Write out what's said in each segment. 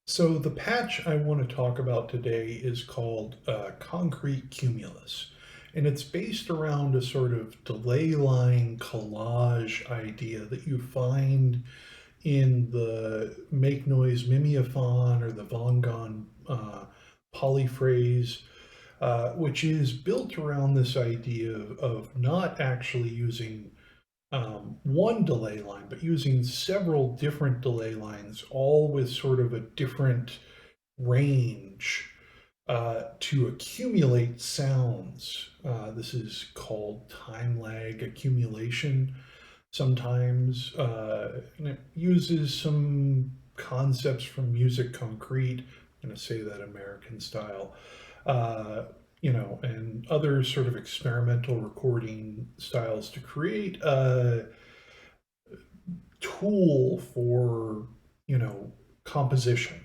So the patch I want to talk about today is called Concrete Cumulus, and it's based around a sort of delay line collage idea that you find in the Make Noise Mimeophon or the Von polyphrase, which is built around this idea of not actually using one delay line, but using several different delay lines, all with sort of a different range to accumulate sounds. This is called time lag accumulation sometimes, and it uses some concepts from music concrete. I'm going to say that American style. Uh, and other sort of experimental recording styles to create a tool for, composition,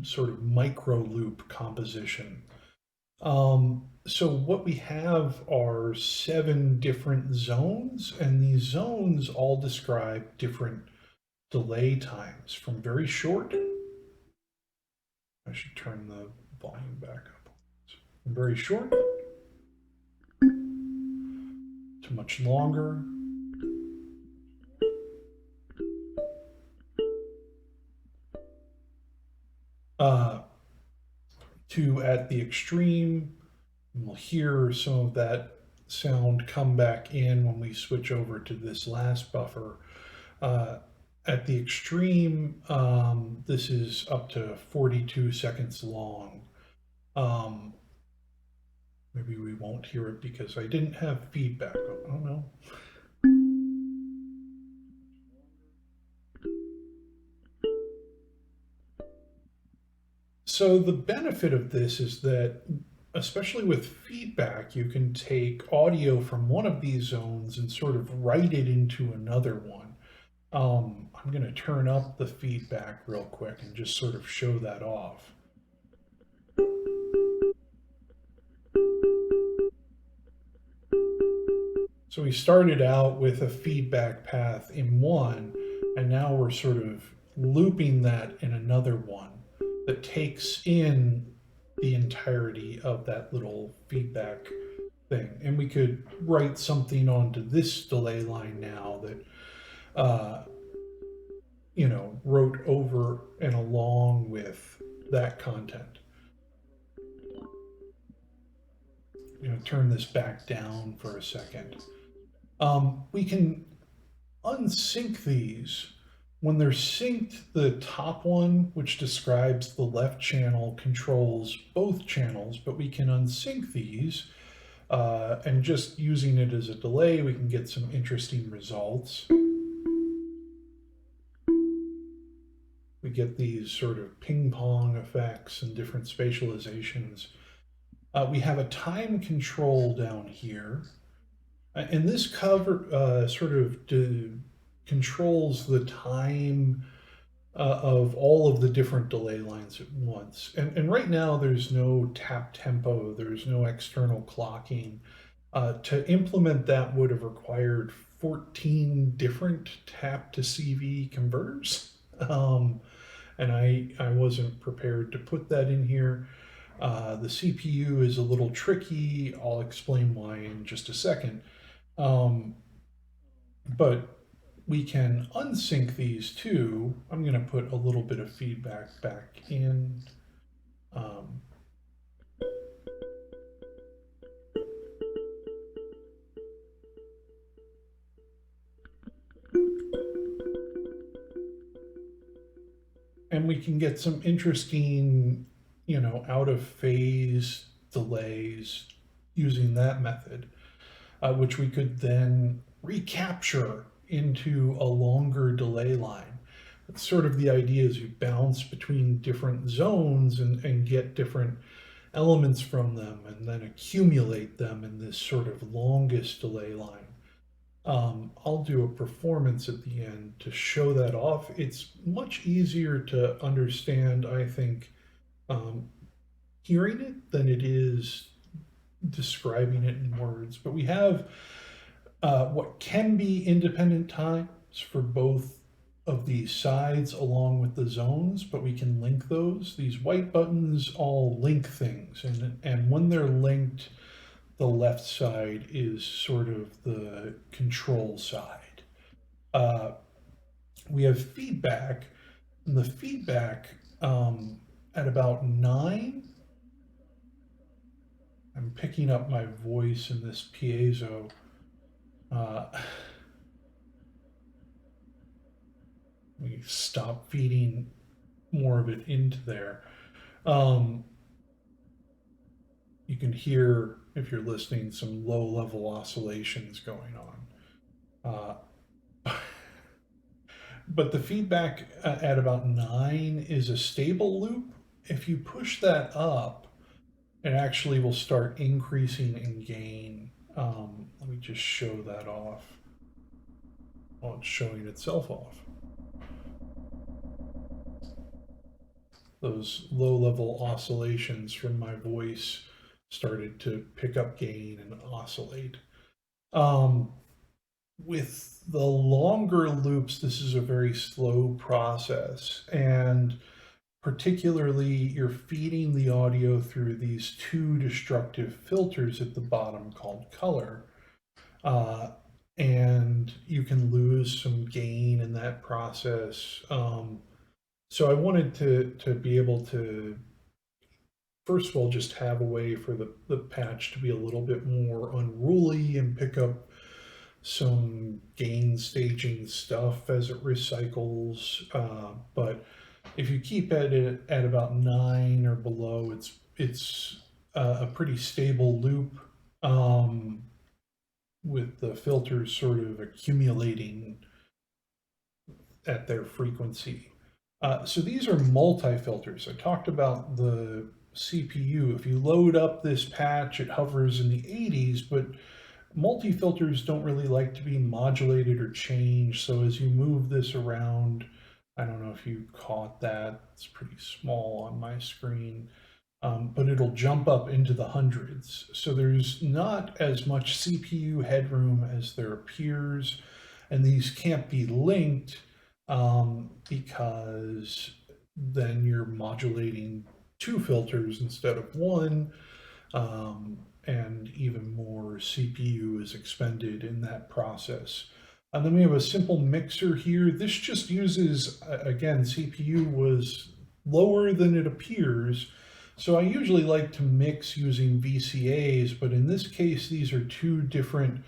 sort of micro loop composition. So what we have are 7 different zones, and these zones all describe different delay times from very short. I should turn the volume back up. From very short to much longer. Uh, to at the extreme, and we'll hear some of that sound come back in when we switch over to this last buffer. Uh, at the extreme, this is up to 42 seconds long. Maybe we won't hear it because I didn't have feedback. I don't know. So the benefit of this is that, especially with feedback, you can take audio from one of these zones and sort of write it into another one. I'm going to turn up the feedback real quick and just sort of show that off. So we started out with a feedback path in one, and now we're sort of looping that in another one that takes in the entirety of that little feedback thing. And we could write something onto this delay line now that, wrote over and along with that content. Turn this back down for a second. We can unsync these. When they're synced, the top one, which describes the left channel, controls both channels, but we can unsync these. And just using it as a delay, we can get some interesting results. We get these sort of ping pong effects and different spatializations. We have a time control down here. And this cover sort of controls the time of all of the different delay lines at once. And right now there's no tap tempo, there's no external clocking. To implement that would have required 14 different tap to CV converters. And I wasn't prepared to put that in here. The CPU is a little tricky. I'll explain why in just a second. But we can unsync these too. I'm going to put a little bit of feedback back in. And we can get some interesting, out of phase delays using that method, which we could then recapture into a longer delay line. That's sort of the idea, is you bounce between different zones and get different elements from them and then accumulate them in this sort of longest delay line. I'll do a performance at the end to show that off. It's much easier to understand, I think, hearing it than it is describing it in words. But we have what can be independent times for both of these sides along with the zones, but we can link those. These white buttons all link things, and when they're linked, the left side is sort of the control side. Uh, we have feedback, and the feedback at about 9, I'm picking up my voice in this piezo. We stop feeding more of it into there. You can hear, if you're listening, some low level oscillations going on. But the feedback at about 9 is a stable loop. If you push that up, it actually will start increasing in gain. Let me just show that off. Oh, it's showing itself off. Those low-level oscillations from my voice started to pick up gain and oscillate. With the longer loops, this is a very slow process, and particularly you're feeding the audio through these 2 destructive filters at the bottom called color. And you can lose some gain in that process. So I wanted to be able to, first of all, just have a way for the patch to be a little bit more unruly and pick up some gain staging stuff as it recycles. But if you keep it at about 9 or below, it's a pretty stable loop, with the filters sort of accumulating at their frequency. So these are multi-filters. I talked about the CPU. If you load up this patch, it hovers in the 80s, but multi-filters don't really like to be modulated or changed. So as you move this around, I don't know if you caught that, it's pretty small on my screen, but it'll jump up into the hundreds. So there's not as much CPU headroom as there appears, and these can't be linked because then you're modulating 2 filters instead of 1, and even more CPU is expended in that process. And then we have a simple mixer here. This just uses, again, CPU was lower than it appears. So I usually like to mix using VCAs, but in this case, these are 2 different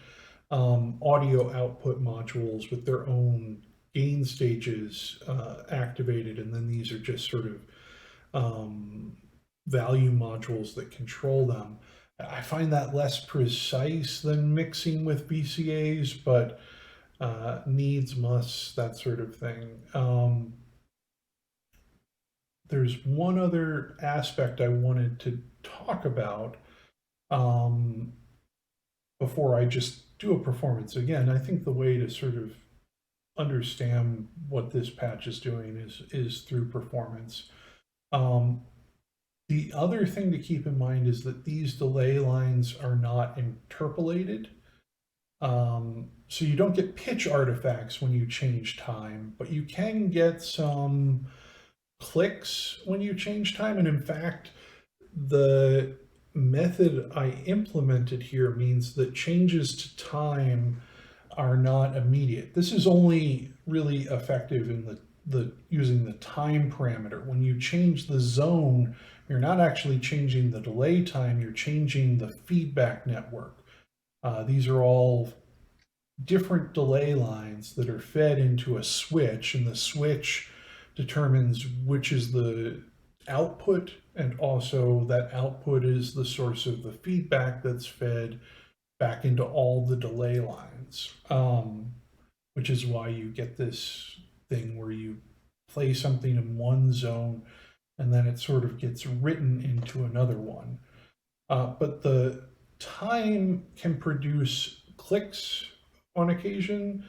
audio output modules with their own gain stages activated, and then these are just sort of value modules that control them. I find that less precise than mixing with VCAs, but needs must, that sort of thing. There's one other aspect I wanted to talk about before I just do a performance. Again, I think the way to sort of understand what this patch is doing is through performance. The other thing to keep in mind is that these delay lines are not interpolated. So you don't get pitch artifacts when you change time, but you can get some clicks when you change time. And in fact, the method I implemented here means that changes to time are not immediate. This is only really effective in the using the time parameter. When you change the zone, you're not actually changing the delay time, you're changing the feedback network. These are all different delay lines that are fed into a switch, and the switch determines which is the output, and also that output is the source of the feedback that's fed back into all the delay lines, which is why you get this thing where you play something in one zone and then it sort of gets written into another one. But the time can produce clicks on occasion.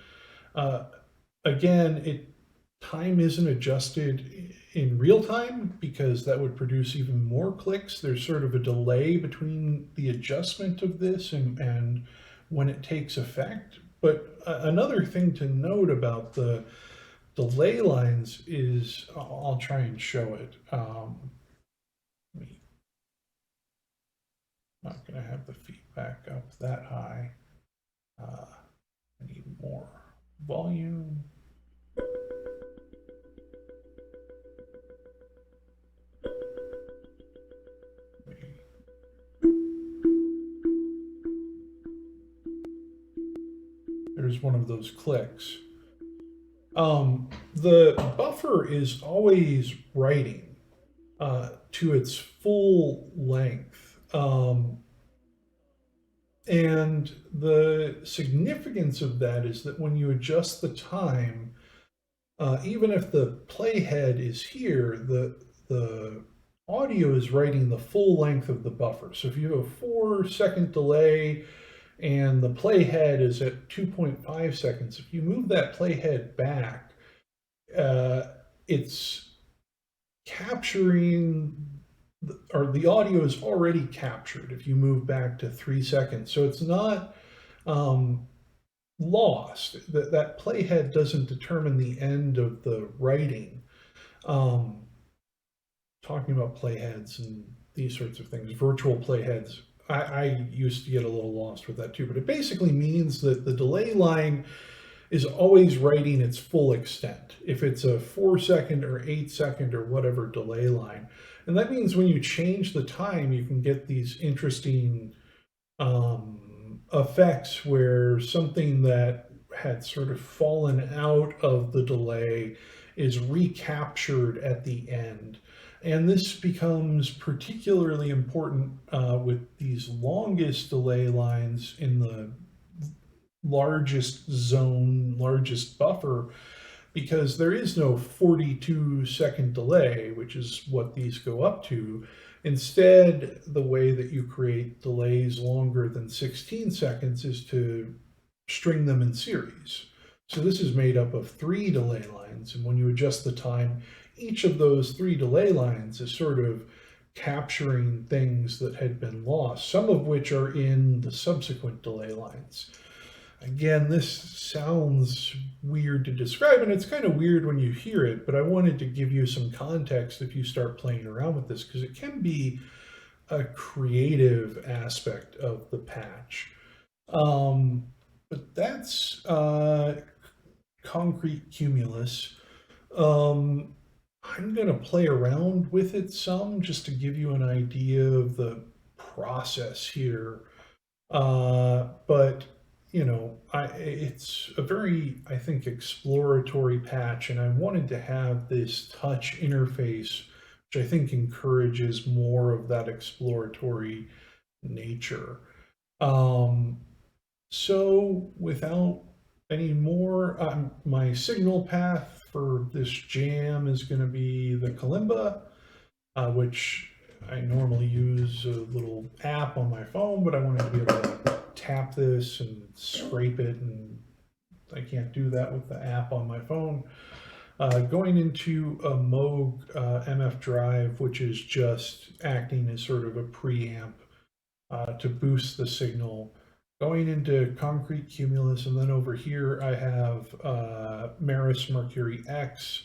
Again, time isn't adjusted in real time because that would produce even more clicks. There's sort of a delay between the adjustment of this and when it takes effect. But another thing to note about the delay lines is, I'll try and show it. Not going to have the feedback up that high. I need more volume. There's one of those clicks. The buffer is always writing to its full length. And the significance of that is that when you adjust the time, even if the playhead is here, the audio is writing the full length of the buffer. So if you have a 4-second delay and the playhead is at 2.5 seconds, if you move that playhead back, it's capturing, or the audio is already captured if you move back to 3 seconds. So it's not lost. That playhead doesn't determine the end of the writing. Talking about playheads and these sorts of things, virtual playheads, I used to get a little lost with that too, but it basically means that the delay line is always writing its full extent, if it's a 4-second or 8-second or whatever delay line. And that means when you change the time, you can get these interesting effects where something that had sort of fallen out of the delay is recaptured at the end. And this becomes particularly important with these longest delay lines in the largest zone, largest buffer, because there is no 42-second delay, which is what these go up to. Instead, the way that you create delays longer than 16 seconds is to string them in series. So this is made up of 3 delay lines, and when you adjust the time, each of those 3 delay lines is sort of capturing things that had been lost, some of which are in the subsequent delay lines. Again, this sounds weird to describe, and it's kind of weird when you hear it, but I wanted to give you some context if you start playing around with this, because it can be a creative aspect of the patch. But that's concrete cumulus. I'm going to play around with it some just to give you an idea of the process here. But you know, it's a very, I think, exploratory patch, and I wanted to have this touch interface, which I think encourages more of that exploratory nature. So without any more, my signal path for this jam is going to be the kalimba, which I normally use a little app on my phone, but I wanted to be able to tap this and scrape it, and I can't do that with the app on my phone. Going into a Moog MF drive, which is just acting as sort of a preamp to boost the signal. Going into concrete cumulus, and then over here I have Maris Mercury X,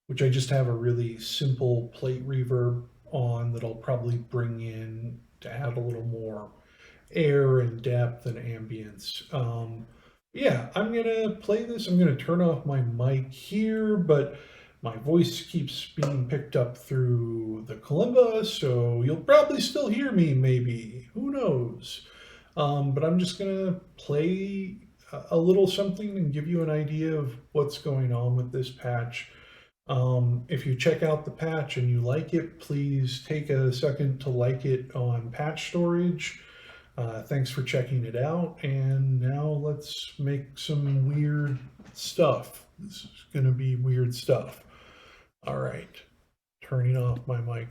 which I just have a really simple plate reverb on that I'll probably bring in to add a little more air and depth and ambience. Yeah, I'm gonna play this. I'm gonna turn off my mic here, but my voice keeps being picked up through the kalimba, so you'll probably still hear me, maybe. Who knows? But I'm just gonna play a little something and give you an idea of what's going on with this patch. If you check out the patch and you like it, please take a second to like it on Patch Storage. Thanks for checking it out, and now let's make some weird stuff. This is going to be weird stuff. All right, turning off my mic.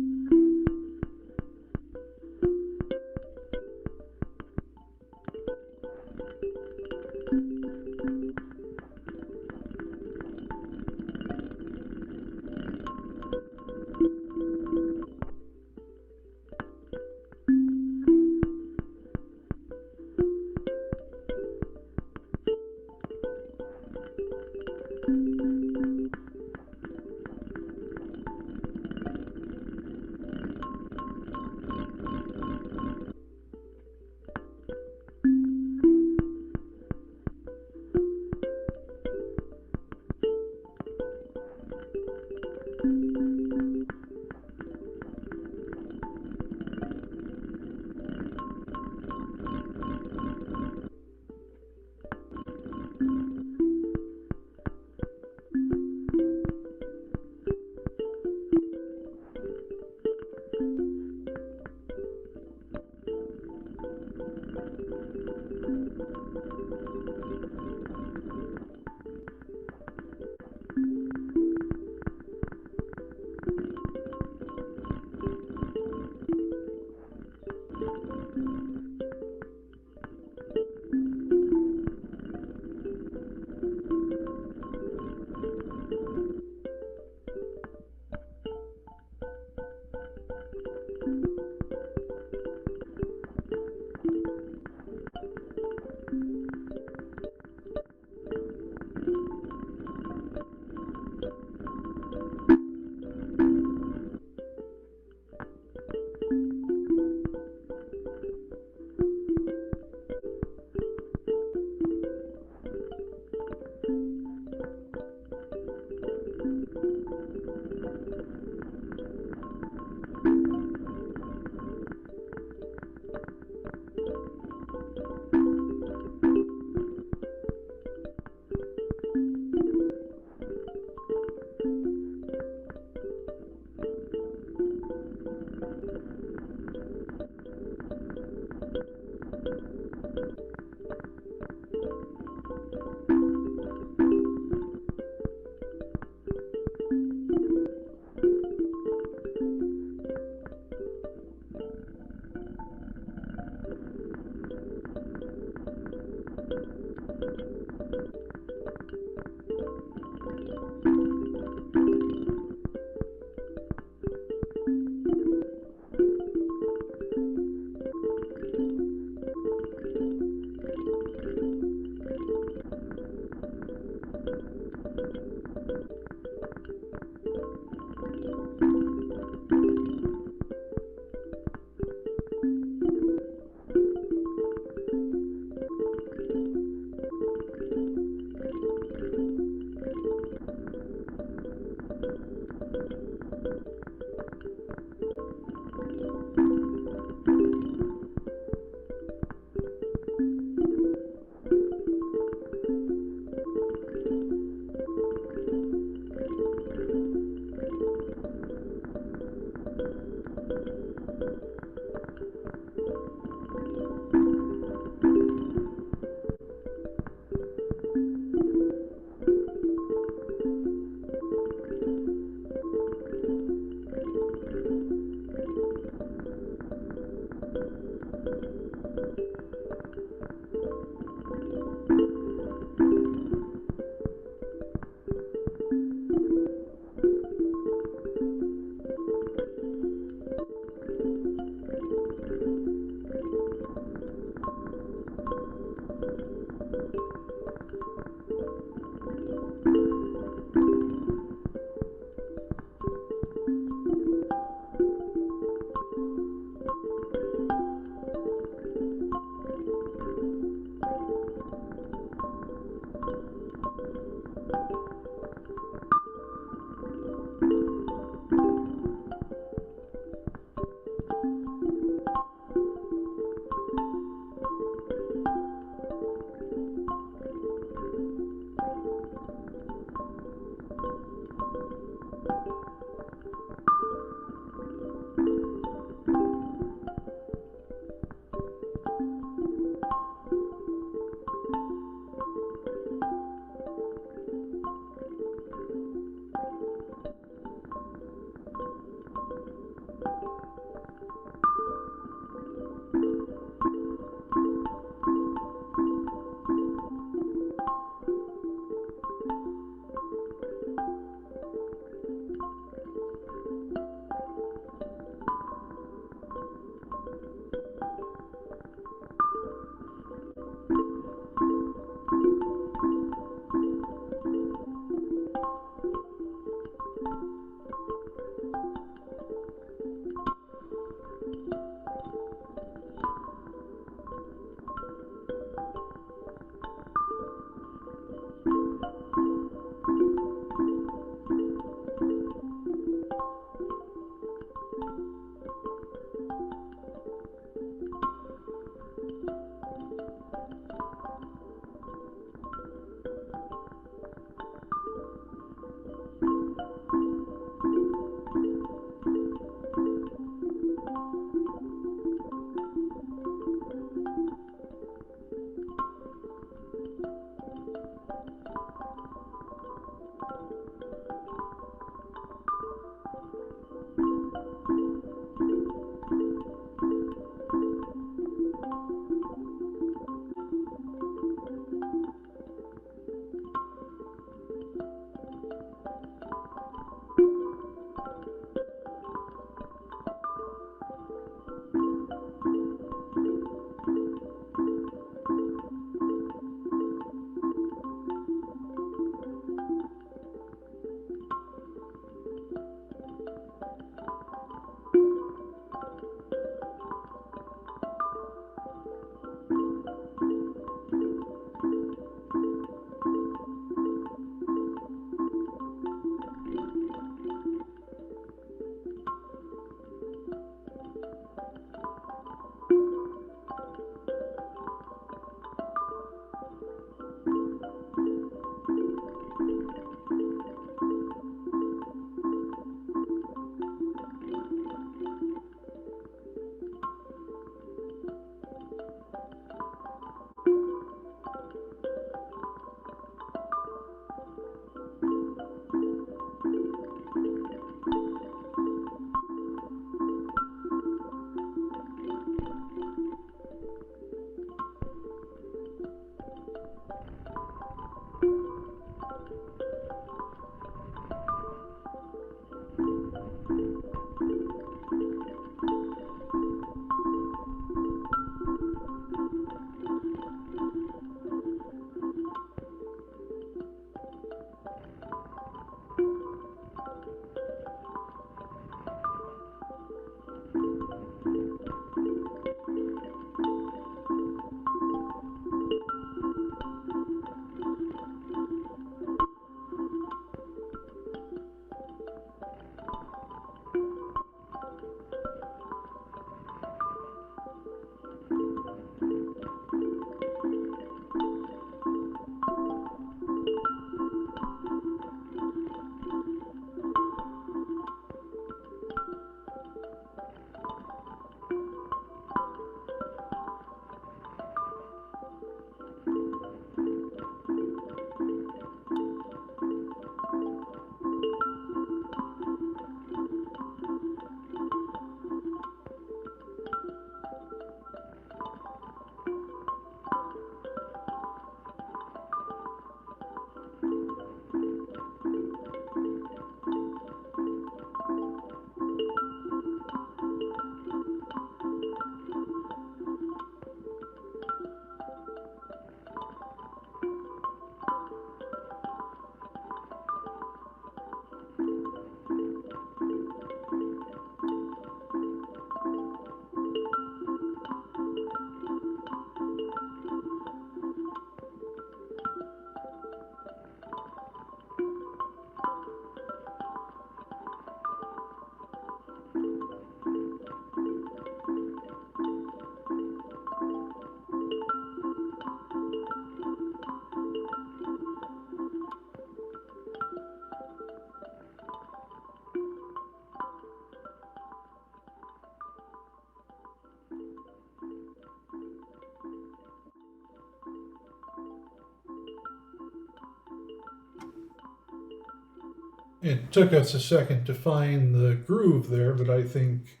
It took us a second to find the groove there, but I think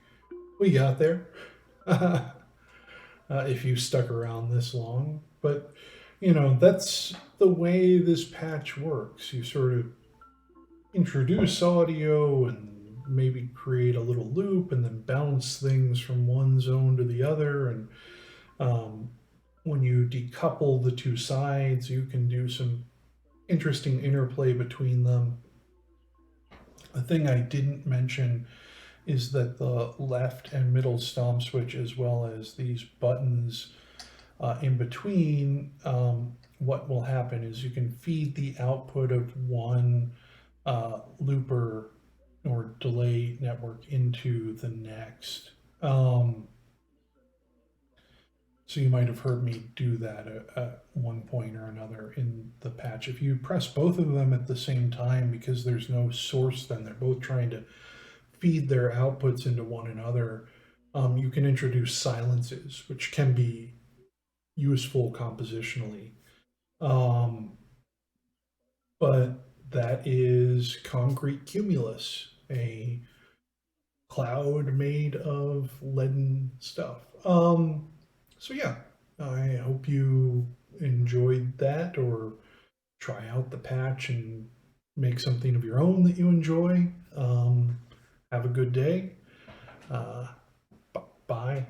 we got there. If you stuck around this long. But, that's the way this patch works. You sort of introduce audio and maybe create a little loop and then bounce things from one zone to the other. And when you decouple the two sides, you can do some interesting interplay between them. The thing I didn't mention is that the left and middle stomp switch, as well as these buttons in between, what will happen is you can feed the output of one looper or delay network into the next. So you might have heard me do that at one point or another in the patch. If you press both of them at the same time, because there's no source, then they're both trying to feed their outputs into one another, you can introduce silences, which can be useful compositionally. But that is concrete cumulus, a cloud made of leaden stuff. So yeah, I hope you enjoyed that, or try out the patch and make something of your own that you enjoy. Have a good day. Bye.